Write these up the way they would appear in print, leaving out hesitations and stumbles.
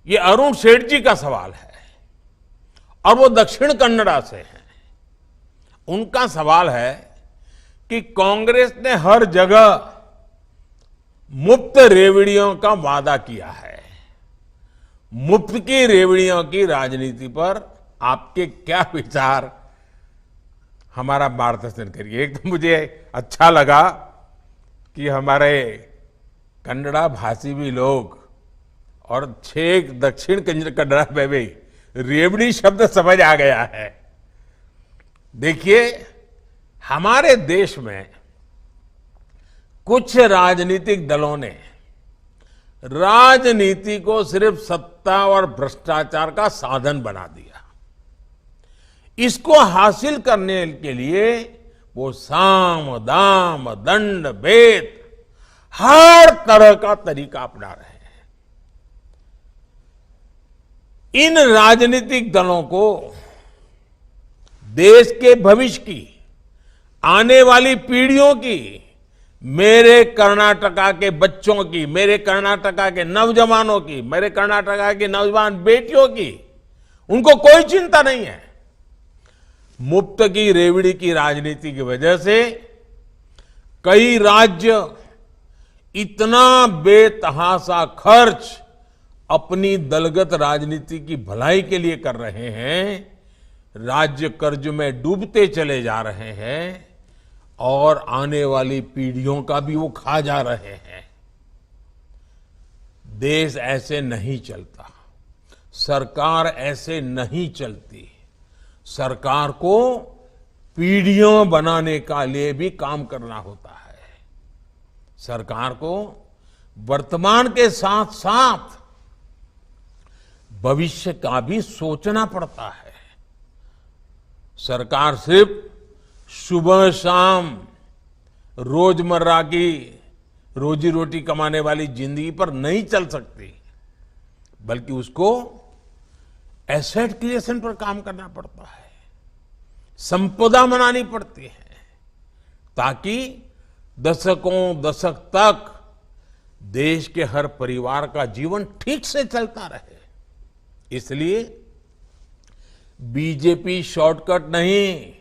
ये अरुण सेठ जी का सवाल है और वो दक्षिण कन्नड़ा से हैं। उनका सवाल है कि कांग्रेस ने हर जगह मुफ्त रेवड़ियों का वादा किया है। मुफ्त की रेवड़ियों की राजनीति पर आपके क्या विचार, हमारा मार्गदर्शन करिए। एक तो मुझे अच्छा लगा कि हमारे कन्नड़ा भाषी भी लोग और छेक दक्षिण कन्नड़ा में भी रेवड़ी शब्द समझ आ गया है। देखिए, हमारे देश में कुछ राजनीतिक दलों ने राजनीति को सिर्फ सत्ता और भ्रष्टाचार का साधन बना दिया। इसको हासिल करने के लिए वो साम दाम दंड भेद हर तरह का तरीका अपना रहे हैं। इन राजनीतिक दलों को देश के भविष्य की, आने वाली पीढ़ियों की, मेरे कर्नाटका के बच्चों की, मेरे कर्नाटका के नौजवानों की, मेरे कर्नाटका की नौजवान बेटियों की, उनको कोई चिंता नहीं है। मुफ्त की रेवड़ी की राजनीति की वजह से कई राज्य इतना बेतहाशा खर्च अपनी दलगत राजनीति की भलाई के लिए कर रहे हैं, राज्य कर्ज में डूबते चले जा रहे हैं और आने वाली पीढ़ियों का भी वो खा जा रहे हैं। देश ऐसे नहीं चलता, सरकार ऐसे नहीं चलती। सरकार को पीढ़ियों बनाने का लिए भी काम करना होता है। सरकार को वर्तमान के साथ साथ भविष्य का भी सोचना पड़ता है। सरकार सिर्फ सुबह शाम रोजमर्रा की रोजी रोटी कमाने वाली जिंदगी पर नहीं चल सकती, बल्कि उसको एसेट क्रिएशन पर काम करना पड़ता है, संपदा बनानी पड़ती है, ताकि दशकों दशक तक देश के हर परिवार का जीवन ठीक से चलता रहे। इसलिए बीजेपी शॉर्टकट नहीं,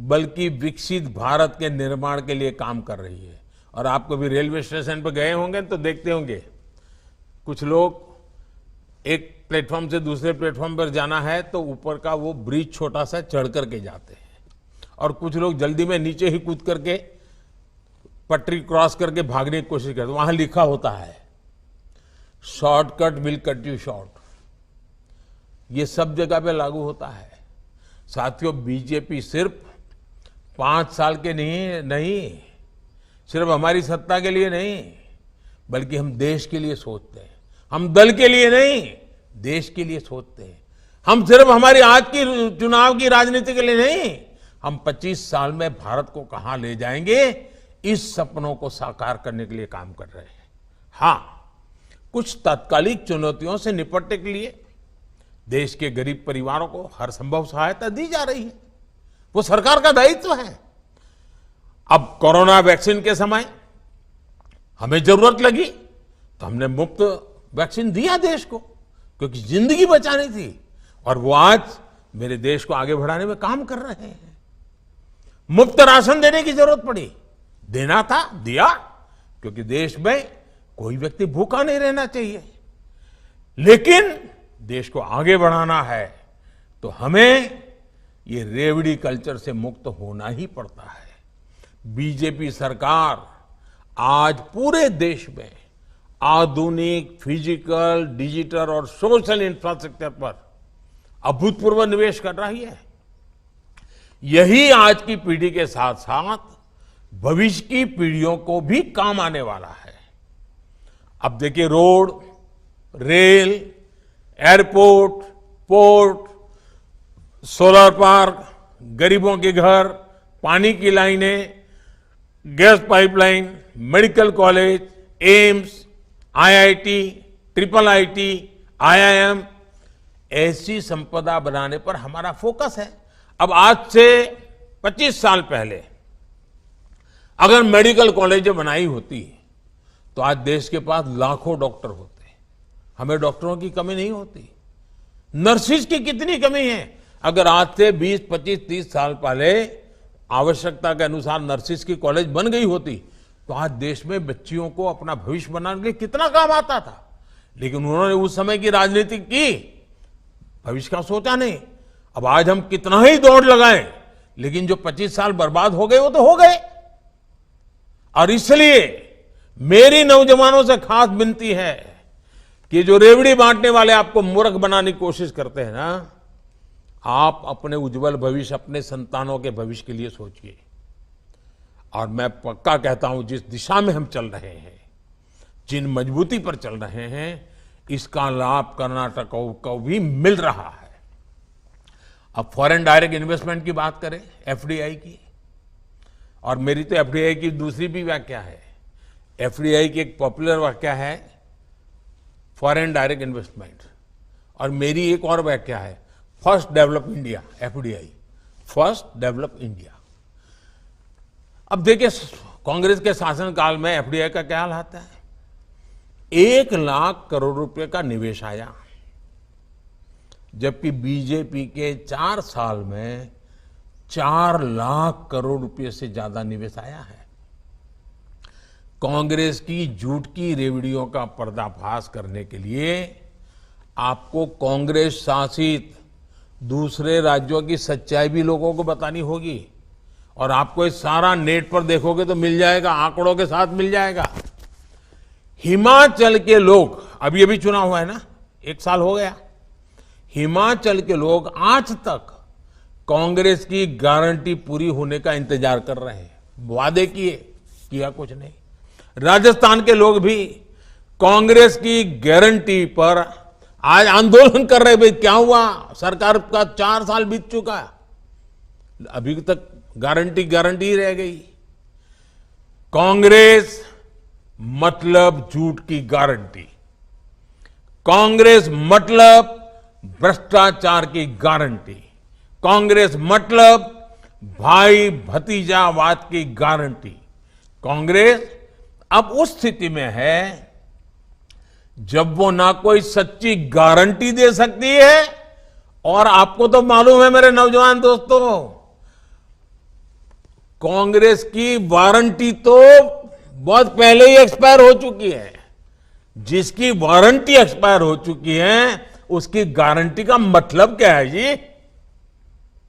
बल्कि विकसित भारत के निर्माण के लिए काम कर रही है। और आप कभी रेलवे स्टेशन पर गए होंगे तो देखते होंगे, कुछ लोग एक प्लेटफॉर्म से दूसरे प्लेटफॉर्म पर जाना है तो ऊपर का वो ब्रिज छोटा सा चढ़ करके जाते हैं, और कुछ लोग जल्दी में नीचे ही कूद करके पटरी क्रॉस करके भागने की कोशिश करते। वहां लिखा होता है, shortcut will cut you short. ये सब जगह पे लागू होता है। साथियों, बीजेपी सिर्फ 5 साल के नहीं, सिर्फ हमारी सत्ता के लिए नहीं, बल्कि हम देश के लिए सोचते हैं। हम दल के लिए नहीं, देश के लिए सोचते हैं। हम सिर्फ हमारी आज की चुनाव की राजनीति के लिए नहीं, हम 25 साल में भारत को कहां ले जाएंगे, इस सपनों को साकार करने के लिए काम कर रहे हैं। हां, कुछ तात्कालिक चुनौतियों से निपटने के लिए देश के गरीब परिवारों को हर संभव सहायता दी जा रही है, वो सरकार का दायित्व है। अब कोरोना वैक्सीन के समय हमें जरूरत लगी तो हमने मुफ्त वैक्सीन दिया देश को, क्योंकि जिंदगी बचानी थी, और वो आज मेरे देश को आगे बढ़ाने में काम कर रहे हैं। मुफ्त राशन देने की जरूरत पड़ी, देना था, दिया, क्योंकि देश में कोई व्यक्ति भूखा नहीं रहना चाहिए। लेकिन देश को आगे बढ़ाना है तो हमें ये रेवड़ी कल्चर से मुक्त होना ही पड़ता है। बीजेपी सरकार आज पूरे देश में आधुनिक फिजिकल, डिजिटल और सोशल इंफ्रास्ट्रक्चर पर अभूतपूर्व निवेश कर रही है। यही आज की पीढ़ी के साथ साथ भविष्य की पीढ़ियों को भी काम आने वाला है। अब देखिए, road, rail, airport, port, solar park, गरीबों के घर, पानी की लाइनें, gas pipeline, medical college, AIIMS, IIT, triple IT, IIM, ऐसी संपदा बनाने पर हमारा फोकस है। अब आज से 25 साल पहले अगर मेडिकल कॉलेज बनाई होती तो आज देश के पास लाखों डॉक्टर होते। हमें डॉक्टरों की कमी नहीं होती। नर्सिस की कितनी कमी है। अगर आज से 20, 25, 30 साल पहले आवश्यकता के अनुसार नर्सिस की कॉलेज बन गई होती तो आज देश में बच्चियों को अपना भविष्य बनाने के लिए कितना काम आता था। लेकिन उन्होंने उस समय की राजनीति की, भविष्य का सोचा नहीं। अब आज हम कितना ही दौड़ लगाएं, लेकिन जो 25 साल बर्बाद हो गए वो तो हो गए। और इसलिए मेरी नौजवानों से खास विनती है कि जो रेवड़ी बांटने वाले आपको मूर्ख बनाने की कोशिश करते हैं ना, आप अपने उज्जवल भविष्य, अपने संतानों के भविष्य के लिए सोचिए। और मैं पक्का कहता हूं, जिस दिशा में हम चल रहे हैं, जिन मजबूती पर चल रहे हैं, इसका लाभ कर्नाटक को भी मिल रहा है। अब फॉरेन डायरेक्ट इन्वेस्टमेंट की बात करें, एफडीआई की, और मेरी तो एफडीआई की दूसरी भी व्याख्या है। एफडीआई की एक पॉपुलर व्याख्या है फॉरेन डायरेक्ट इन्वेस्टमेंट, और मेरी एक और व्याख्या है first develop India, FDI, first develop India. अब देखिए, कांग्रेस के शासनकाल में एफडीआई का क्या हाल आता है। 1 लाख करोड़ रुपए का निवेश आया, जबकि बीजेपी के 4 साल में 4 लाख करोड़ रुपए से ज्यादा निवेश आया है। कांग्रेस की झूठ की रेवड़ियों का पर्दाफाश करने के लिए आपको कांग्रेस शासित दूसरे राज्यों की सच्चाई भी लोगों को बतानी होगी। और आपको ये सारा नेट पर देखोगे तो मिल जाएगा, आंकड़ों के साथ मिल जाएगा। हिमाचल के लोग, अभी अभी चुनाव हुआ है ना, 1 साल हो गया, हिमाचल के लोग आज तक कांग्रेस की गारंटी पूरी होने का इंतजार कर रहे हैं। वादे किया कुछ नहीं। राजस्थान के लोग भी कांग्रेस की गारंटी पर आज आंदोलन कर रहे। भाई क्या हुआ, सरकार का 4 साल बीत चुका, अभी तक गारंटी ही रह गई। कांग्रेस मतलब झूठ की गारंटी, कांग्रेस मतलब भ्रष्टाचार की गारंटी, कांग्रेस मतलब भाई भतीजावाद की गारंटी। कांग्रेस अब उस स्थिति में है जब वो ना कोई सच्ची गारंटी दे सकती है, और आपको तो मालूम है मेरे नौजवान दोस्तों, कांग्रेस की वारंटी तो बहुत पहले ही एक्सपायर हो चुकी है। जिसकी वारंटी एक्सपायर हो चुकी है, उसकी गारंटी का मतलब क्या है जी।